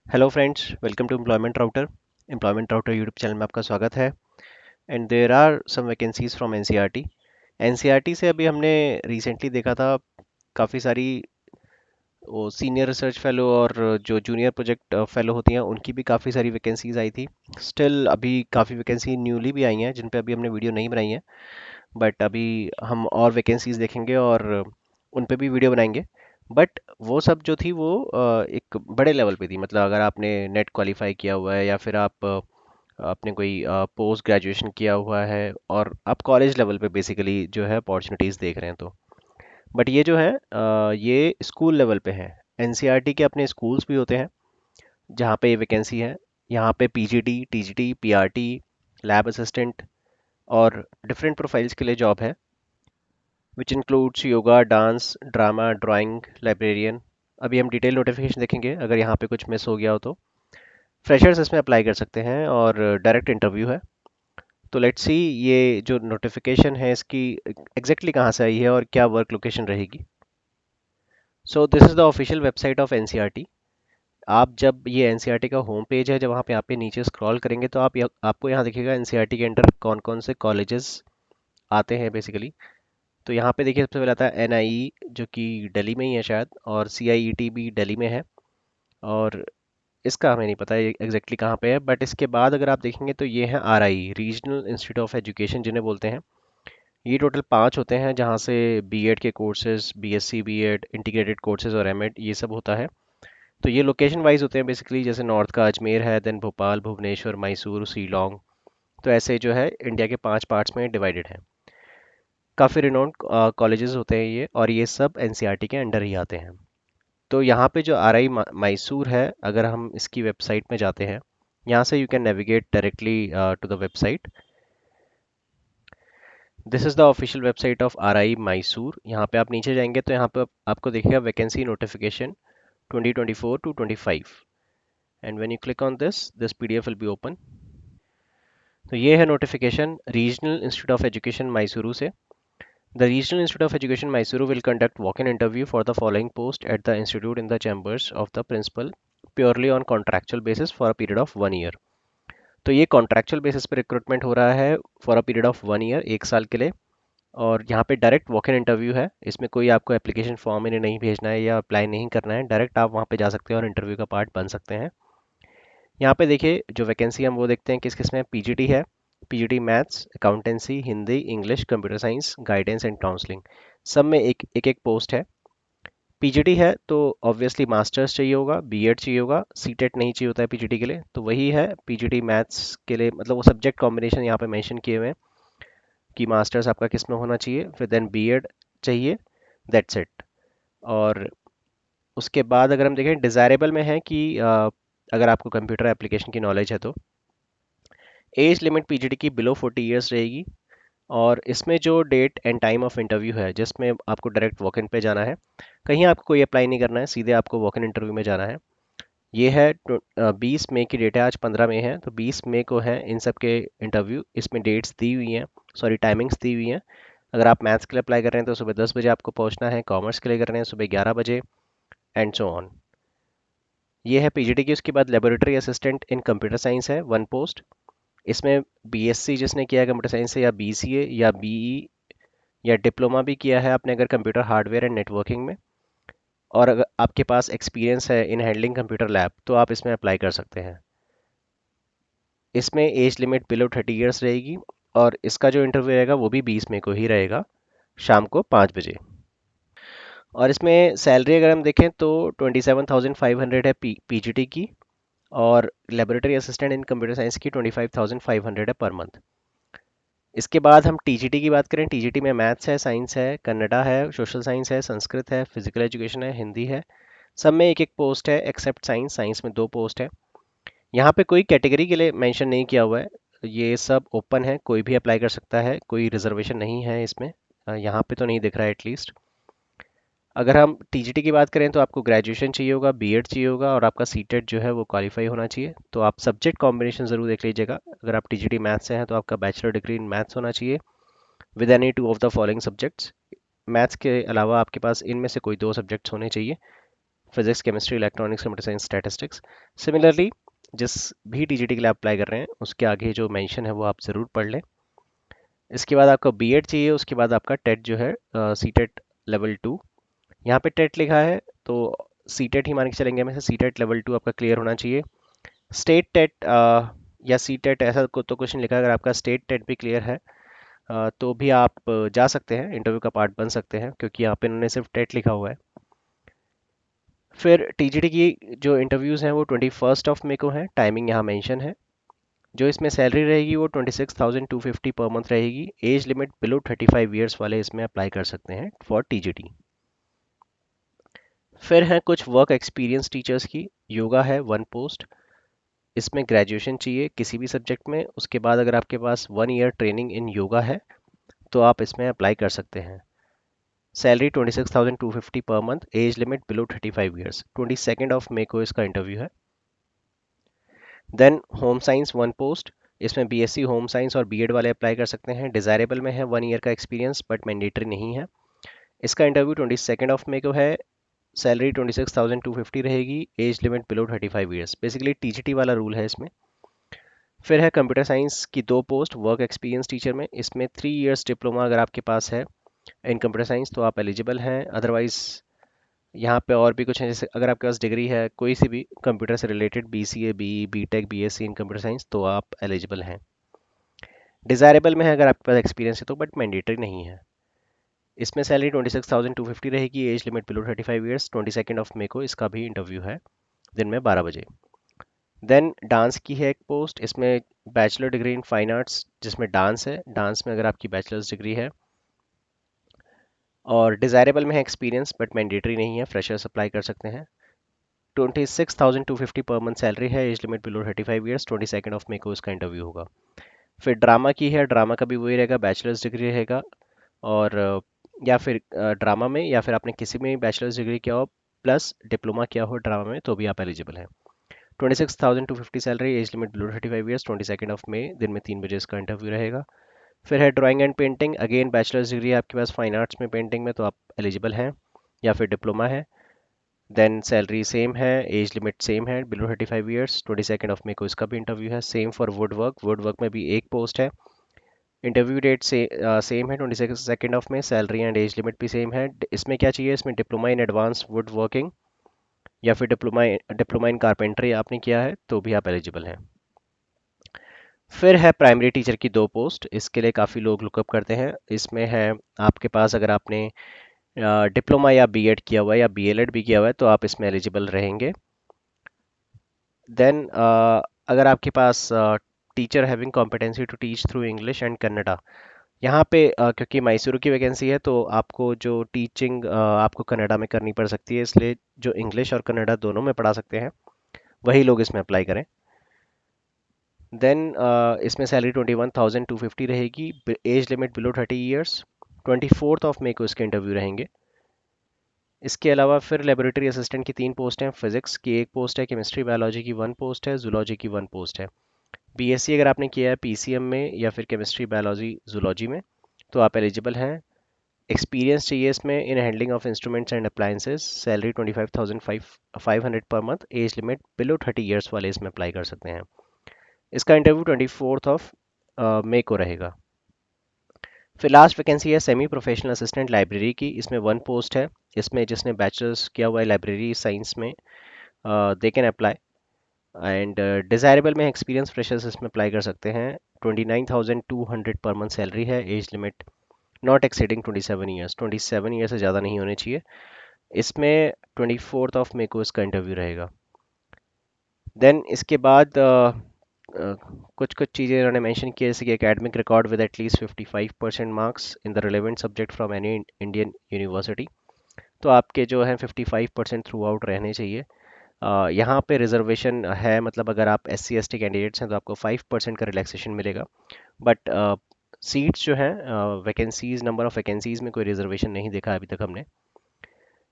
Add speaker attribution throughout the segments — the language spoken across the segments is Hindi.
Speaker 1: Hello friends, welcome to employment router YouTube channel में आपका स्वागत है। And there are some vacancies from NCERT. NCERT से अभी हमने रिसेंटली देखा था काफ़ी सारी वो सीनियर रिसर्च फेलो और जो जूनियर प्रोजेक्ट फेलो होती हैं उनकी भी काफ़ी सारी वैकेंसीज आई थी। स्टिल अभी काफ़ी वैकेंसी न्यूली भी आई हैं जिन पे अभी हमने वीडियो नहीं बनाई है, बट अभी हम और वैकेंसीज देखेंगे और उन पे भी वीडियो बनाएंगे। बट वो सब जो थी वो एक बड़े लेवल पे थी, मतलब अगर आपने नेट क्वालिफाई किया हुआ है या फिर आप आपने कोई पोस्ट ग्रेजुएशन किया हुआ है और आप कॉलेज लेवल पे बेसिकली जो है अपॉर्चुनिटीज़ देख रहे हैं तो। बट ये जो है ये स्कूल लेवल पे है। एनसीईआरटी के अपने स्कूल्स भी होते हैं जहाँ पे ये वैकेंसी है। यहाँ पे PGT, TGT, PRT, lab assistant और डिफरेंट प्रोफाइल्स के लिए जॉब है, which includes yoga, dance, drama, drawing, librarian. अभी हम डिटेल नोटिफिकेशन देखेंगे, अगर यहाँ पे कुछ मिस हो गया हो तो फ्रेशर्स इसमें अप्लाई कर सकते हैं और डायरेक्ट इंटरव्यू है। तो लेट्स सी ये जो नोटिफिकेशन है इसकी एग्जैक्टली कहाँ से आई है और क्या वर्क लोकेशन रहेगी। So this is the official website of NCERT. आप जब ये एनसीईआरटी का होम पेज है, जब वहाँ पे आप पे नीचे स्क्रॉल करेंगे तो आपको यहाँ दिखेगा एनसीईआरटी के अंडर कौन कौन से कॉलेजेस आते हैं बेसिकली। तो यहाँ पे देखिए सबसे पहले आता है एनआईई, जो कि दिल्ली में ही है शायद, और सीआईईटी भी दिल्ली में है। और इसका हमें नहीं पता एग्जैक्टली कहाँ पे है, बट इसके बाद अगर आप देखेंगे तो ये है RI, regional institute of education जिन्हें बोलते हैं। ये टोटल 5 होते हैं जहाँ से बीएड के courses, BSc BEd, integrated courses और एमएड ये सब होता है। तो ये लोकेशन वाइज होते हैं बेसिकली, जैसे नॉर्थ का अजमेर है, देन भोपाल, भुवनेश्वर, मैसूर, शिलोंग। तो ऐसे जो है इंडिया के 5 पार्ट्स में डिवाइडेड है। काफ़ी रिनोन्ड कॉलेजेस होते हैं ये, और ये सब एनसीईआरटी के अंडर ही आते हैं। तो यहाँ पे जो आरआई मैसूर है, अगर हम इसकी वेबसाइट में जाते हैं, यहाँ से you can navigate directly to the website. This is the official website of RI Mysore. यहाँ पे आप नीचे जाएंगे तो यहाँ पे आपको दिखेगा vacancy notification 2024 to 25। And when you click on this PDF will be open. तो ये है notification regional institute of education Mysuru से। The Regional Institute of Education Mysuru will conduct walk-in interview for the following post at the institute in the chambers of the principal purely on contractual basis for a period of 1 year। तो ये कॉन्ट्रैक्चुअल बेसिस पे रिक्रूटमेंट हो रहा है for a period of 1 year, 1 साल के लिए। और यहाँ पे डायरेक्ट वॉक इन इंटरव्यू है, इसमें कोई आपको एप्लीकेशन फॉर्म इन्हें नहीं भेजना है या अप्लाई नहीं करना है, डायरेक्ट आप वहाँ पे जा सकते हैं और इंटरव्यू का पार्ट बन सकते हैं। यहाँ पे देखिए जो वैकेंसी हम वो देखते हैं किस किस में। पीजीटी है, PGT maths, accountancy, Hindi, English, computer science, guidance and counselling, सब में एक एक एक पोस्ट है। पीजीटी है तो ऑब्वियसली मास्टर्स चाहिए होगा, बीएड चाहिए होगा, सीटेट नहीं चाहिए होता है पीजीटी के लिए, तो वही है पीजीटी मैथ्स के लिए, मतलब वो सब्जेक्ट कॉम्बिनेशन यहाँ पे मेंशन किए हुए हैं कि मास्टर्स आपका किस में होना चाहिए, फिर देन बीएड चाहिए, दैट्स इट। और उसके बाद अगर हम देखें डिज़ायरेबल में है कि अगर आपको कंप्यूटर एप्लीकेशन की नॉलेज है तो एज लिमिट पीजीटी की बिलो 40 ईयर्स रहेगी। और इसमें जो date and time of interview है जिसमें आपको डायरेक्ट वॉक इन पे जाना है, कहीं आपको कोई अप्लाई नहीं करना है, सीधे आपको वॉक इन इंटरव्यू में जाना है। ये है 20 मई की डेट है, आज 15 मई है, तो 20 मई को है इन सब के इंटरव्यू। इसमें डेट्स दी हुई हैं, सॉरी टाइमिंग्स दी हुई हैं। अगर आप मैथ्स के लिए अप्लाई कर रहे हैं तो सुबह 10 बजे आपको पहुंचना है, कॉमर्स के लिए कर रहे हैं सुबह 11 बजे, एंड सो ऑन। ये है पीजीटी की। उसके बाद laboratory assistant in computer science है, 1 पोस्ट। इसमें बीएससी जिसने किया है कंप्यूटर साइंस से, या बीसीए या बीई या डिप्लोमा भी किया है आपने अगर कंप्यूटर हार्डवेयर एंड नेटवर्किंग में, और अगर आपके पास एक्सपीरियंस है इन हैंडलिंग कंप्यूटर लैब, तो आप इसमें अप्लाई कर सकते हैं। इसमें एज लिमिट बिलो 30 ईयर्स रहेगी। और इसका जो इंटरव्यू रहेगा वो भी 20 मई को ही रहेगा, शाम को 5 बजे। और इसमें सैलरी अगर हम देखें तो 27,500 है पीजीटी की, और laboratory assistant in computer science की 25,500 है पर मंथ। इसके बाद हम टीजीटी की बात करें, टीजीटी में मैथ्स है, साइंस है, कन्नडा है, सोशल साइंस है, संस्कृत है, फिजिकल एजुकेशन है, हिंदी है। सब में एक एक पोस्ट है एक्सेप्ट साइंस, साइंस में 2 पोस्ट है। यहाँ पे कोई कैटेगरी के लिए मेंशन नहीं किया हुआ है, ये सब ओपन है, कोई भी अप्लाई कर सकता है, कोई रिजर्वेशन नहीं है इसमें। यहाँ पे तो नहीं दिख रहा है एटलीस्ट। अगर हम टीजीटी की बात करें तो आपको ग्रेजुएशन चाहिए होगा, बीएड चाहिए होगा, और आपका सीटेट जो है वो क्वालिफाई होना चाहिए। तो आप सब्जेक्ट कॉम्बिनेशन ज़रूर देख लीजिएगा, अगर आप टीजीटी मैथ्स से हैं तो आपका बैचलर डिग्री इन मैथ्स होना चाहिए with any two of the following subjects. Maths के अलावा आपके पास इनमें से कोई 2 सब्जेक्ट्स होने चाहिए। Physics, chemistry, electronics, computer science, statistics. Similarly जिस भी टीजीटी के लिए अप्लाई कर रहे हैं उसके आगे जो मेंशन है वो आप ज़रूर पढ़ लें। इसके बाद आपका बीएड चाहिए, उसके बाद आपका टेट जो है, सी टेट लेवल 2। यहाँ पे टेट लिखा है तो सी टेट ही मान के चलेंगे, हमें सी टेट लेवल 2 आपका क्लियर होना चाहिए। स्टेट टेट या सी टेट ऐसा तो कुछ नहीं लिखा है। अगर आपका स्टेट टेट भी क्लियर है तो भी आप जा सकते हैं, इंटरव्यू का पार्ट बन सकते हैं, क्योंकि यहाँ पे इन्होंने सिर्फ टेट लिखा हुआ है। फिर टीजीटी की जो इंटरव्यूज़ हैं वो 21 को हैं, टाइमिंग यहाँ मेंशन है। जो इसमें सैलरी रहेगी वो 26,250 पर मंथ रहेगी। एज लिमिट बिलो 35 ईयर्स वाले इसमें अप्लाई कर सकते हैं फॉर टीजीटी। फिर हैं कुछ वर्क एक्सपीरियंस टीचर्स की। योगा है 1 पोस्ट, इसमें ग्रेजुएशन चाहिए किसी भी सब्जेक्ट में। उसके बाद अगर आपके पास 1 ईयर ट्रेनिंग इन योगा है तो आप इसमें अप्लाई कर सकते हैं। Salary 26,250 per month, age limit below 35 years. 22 को इसका इंटरव्यू है। देन होम साइंस 1 पोस्ट, इसमें बीएससी होम साइंस और बीएड वाले अप्लाई कर सकते हैं। डिज़ायरेबल में है 1 ईयर का एक्सपीरियंस बट मैंडेटरी नहीं है। इसका इंटरव्यू 22 को है। सैलरी 26,250 रहेगी। Age limit below 35 years. Basically TGT वाला रूल है इसमें। फिर है कंप्यूटर साइंस की 2 पोस्ट वर्क एक्सपीरियंस टीचर में। इसमें 3 इयर्स डिप्लोमा अगर आपके पास है इन कंप्यूटर साइंस तो आप एलिजिबल हैं। अदरवाइज यहाँ पे और भी कुछ है, जैसे अगर आपके पास डिग्री है कोई सी भी कंप्यूटर से related, BCA, BE, BTech, BSc in computer science, तो आप एलिजिबल हैं। डिज़ायरेबल में है अगर आपके पास एक्सपीरियंस है तो, बट मैंडेटरी नहीं है। इसमें सैलरी 26,250 रहेगी। Age limit below 35 years. 22 को इसका भी इंटरव्यू है दिन में 12 बजे। देन डांस की है 1 पोस्ट, इसमें bachelor degree in fine arts जिसमें डांस है। डांस में अगर आपकी बैचलर्स डिग्री है और डिज़ायरेबल में है एक्सपीरियंस बट मैंडेटरी नहीं है, फ्रेशर्स अप्लाई कर सकते हैं। 26,250 पर मंथ सैलरी है। Age limit below 35 years. 22 को इसका इंटरव्यू होगा। फिर ड्रामा की है। ड्रामा का भी वही रहेगा, बैचलर्स डिग्री रहेगा। और या फिर ड्रामा में, या फिर आपने किसी में बैचलर्स डिग्री किया हो प्लस डिप्लोमा किया हो ड्रामा में, तो भी आप एलिजिबल हैं। 26,250 salary, age limit below 35 years. 22 दिन में 3 बजे इसका इंटरव्यू रहेगा। फिर है drawing and painting. Again bachelors degree है आपके पास फाइन आर्ट्स में, पेंटिंग में, तो आप एलिजिबल हैं, या फिर डिप्लोमा है। देन सैलरी सेम है, एज लिमिट सेम है बिलो 35 ईयर्स। 22 को इसका भी इंटरव्यू है। Same for would work. Would work में भी 1 पोस्ट है। इंटरव्यू डेट से सेम है 22 में। सैलरी एंड एज लिमिट भी सेम है। इसमें क्या चाहिए, इसमें diploma in advance would working या फिर डिप्लोमा इन कारपेंटरी आपने किया है तो भी आप एलिजिबल हैं। फिर है प्राइमरी टीचर की 2 पोस्ट। इसके लिए काफ़ी लोग लुकअप करते हैं। इसमें है आपके पास अगर आपने डिप्लोमा या बीएड किया हुआ है या बीएलएड भी किया हुआ है तो आप इसमें एलिजिबल रहेंगे। देन अगर आपके पास teacher having competency to teach through English and Kannada, यहाँ पे क्योंकि मैसूर की वैकेंसी है तो आपको जो टीचिंग आपको कन्नडा में करनी पड़ सकती है, इसलिए जो इंग्लिश और कन्नडा दोनों में पढ़ा सकते हैं वही लोग इसमें अप्लाई करें। देन इसमें सैलरी 21,250 रहेगी। Age limit below 30 years. 24 को इसके इंटरव्यू रहेंगे। इसके अलावा फिर लेबोरेटरी असिस्टेंट की 3 पोस्ट हैं। फिजिक्स की 1 पोस्ट है। केमिस्ट्री बायोलॉजी की 1 पोस्ट है। जूलॉजी की 1 पोस्ट है। बीएससी अगर आपने किया है पीसीएम में या फिर केमिस्ट्री बायोलॉजी जूलॉजी में तो आप एलिजिबल हैं। एक्सपीरियंस चाहिए इसमें in handling of instruments and appliances. Salary 25,500 per month. Age limit below 30 years वाले इसमें अप्लाई कर सकते हैं। इसका इंटरव्यू 24 को रहेगा। फिर लास्ट वैकेंसी है सेमी प्रोफेशनल असिस्टेंट लाइब्रेरी की। इसमें 1 पोस्ट है। इसमें जिसने बैचलर्स किया हुआ है लाइब्रेरी साइंस में they can apply. And desirable में एक्सपीरियंस फ्रेशर्स इसमें अप्लाई कर सकते हैं। 29,200 पर मंथ सैलरी है। Age limit not exceeding 27 years. 27 year से ज़्यादा नहीं होने चाहिए। इसमें 24 को इसका इंटरव्यू रहेगा। देन इसके बाद कुछ कुछ चीज़ें इन्होंने मेंशन की है, जैसे कि academic record with at least 55% marks in the relevant subject from any Indian university. तो आपके जो हैं 55% थ्रू आउट रहने चाहिए। यहाँ पे रिजर्वेशन है, मतलब अगर आप SC ST कैंडिडेट्स हैं तो आपको 5% का रिलैक्सेशन मिलेगा। बट सीट्स जो हैं, वैकेंसीज, नंबर ऑफ वैकेंसीज में कोई रिजर्वेशन नहीं देखा अभी तक हमने।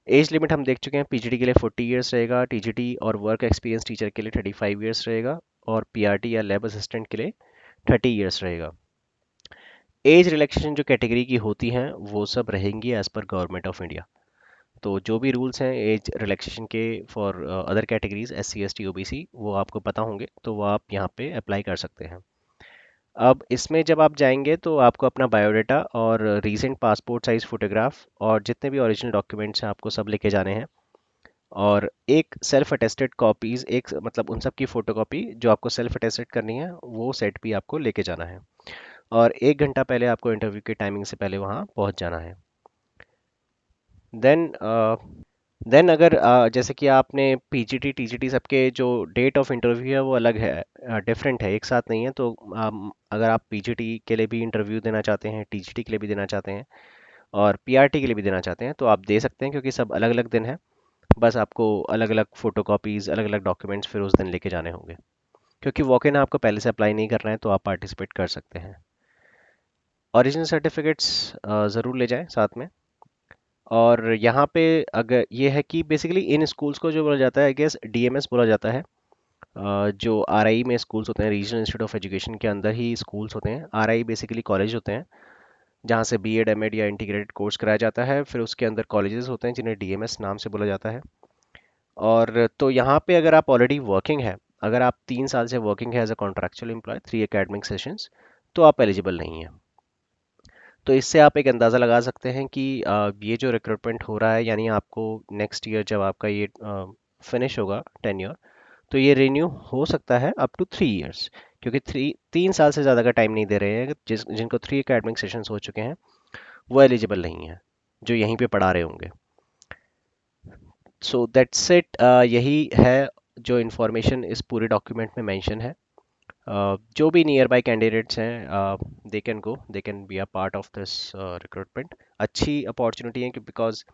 Speaker 1: एज लिमिट हम देख चुके हैं, पीजीटी के लिए 40 ईयर्स रहेगा। टीजीटी और वर्क एक्सपीरियंस टीचर के लिए 35 ईयर्स रहेगा। और पीआरटी या लैब असिस्टेंट के लिए 30 ईयर्स रहेगा। एज रिलैक्सेशन जो कैटेगरी की होती हैं वो सब रहेंगी as per government of India. तो जो भी रूल्स हैं एज रिलैक्सेशन के for other categories SC ST OBC वो आपको पता होंगे, तो वो आप यहाँ पे अप्लाई कर सकते हैं। अब इसमें जब आप जाएंगे तो आपको अपना बायोडाटा और रीसेंट पासपोर्ट साइज फोटोग्राफ और जितने भी ओरिजिनल डॉक्यूमेंट्स हैं आपको सब लेके जाने हैं। और एक सेल्फ अटेस्टेड कॉपीज, एक मतलब उन सब की फोटोकॉपी जो आपको सेल्फ अटेस्टेड करनी है, वो सेट भी आपको लेके जाना है। और 1 घंटा पहले आपको इंटरव्यू के टाइमिंग से पहले वहाँ पहुँच जाना है। देन अगर जैसे कि आपने PGT TGT सबके जो डेट ऑफ इंटरव्यू है वो अलग है, डिफरेंट है, एक साथ नहीं है। तो अगर आप PGT के लिए भी इंटरव्यू देना चाहते हैं, TGT के लिए भी देना चाहते हैं और PRT के लिए भी देना चाहते हैं तो आप दे सकते हैं, क्योंकि सब अलग अलग दिन है। बस आपको अलग अलग फोटोकॉपीज, अलग अलग डॉक्यूमेंट्स फिर उस दिन लेके जाने होंगे। क्योंकि वॉक इन आपको पहले से अप्लाई नहीं करना है तो आप पार्टिसिपेट कर सकते हैं। ओरिजिनल सर्टिफिकेट्स ज़रूर ले जाएं साथ में। और यहाँ पे अगर ये है कि बेसिकली इन स्कूल्स को जो बोला जाता है, आई गेस DMS बोला जाता है। जो RI में स्कूल्स होते हैं, रीजनल इंस्टीट्यूट ऑफ एजुकेशन के अंदर ही स्कूल्स होते हैं। RI बेसिकली कॉलेज होते हैं जहाँ से B.Ed M.Ed या इंटीग्रेटेड कोर्स कराया जाता है। फिर उसके अंदर कॉलेजेस होते हैं जिन्हें DMS नाम से बोला जाता है। और तो यहाँ पे अगर आप ऑलरेडी वर्किंग है, अगर आप 3 साल से वर्किंग है as a contractual employ 3 academic sessions, तो आप एलिजिबल नहीं है। तो इससे आप एक अंदाज़ा लगा सकते हैं कि ये जो रिक्रूटमेंट हो रहा है, यानी आपको नेक्स्ट ईयर जब आपका ये फिनिश होगा टेन्योर, तो ये रिन्यू हो सकता है अप टू 3 इयर्स। क्योंकि 3 साल से ज़्यादा का टाइम नहीं दे रहे हैं। जिनको 3 एकेडमिक सेशंस हो चुके हैं वो एलिजिबल नहीं है, जो यहीं पे पढ़ा रहे होंगे। सो दैट्स इट, यही है जो इन्फॉर्मेशन इस पूरे डॉक्यूमेंट में मेंशन है। जो भी नियर बाय कैंडिडेट्स हैं they can go, they can be a part of this recruitment. अच्छी अपॉर्चुनिटी है, बिकॉज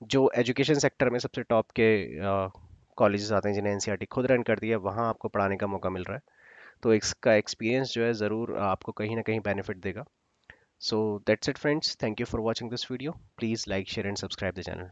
Speaker 1: जो एजुकेशन सेक्टर में सबसे टॉप के कॉलेजेस आते हैं जिन्हें NCERT खुद रन करती है, वहाँ आपको पढ़ाने का मौका मिल रहा है। तो इसका एक्सपीरियंस जो है ज़रूर आपको कहीं ना कहीं बेनिफिट देगा। So that's it friends, thank you for watching this video. Please like share and subscribe the channel.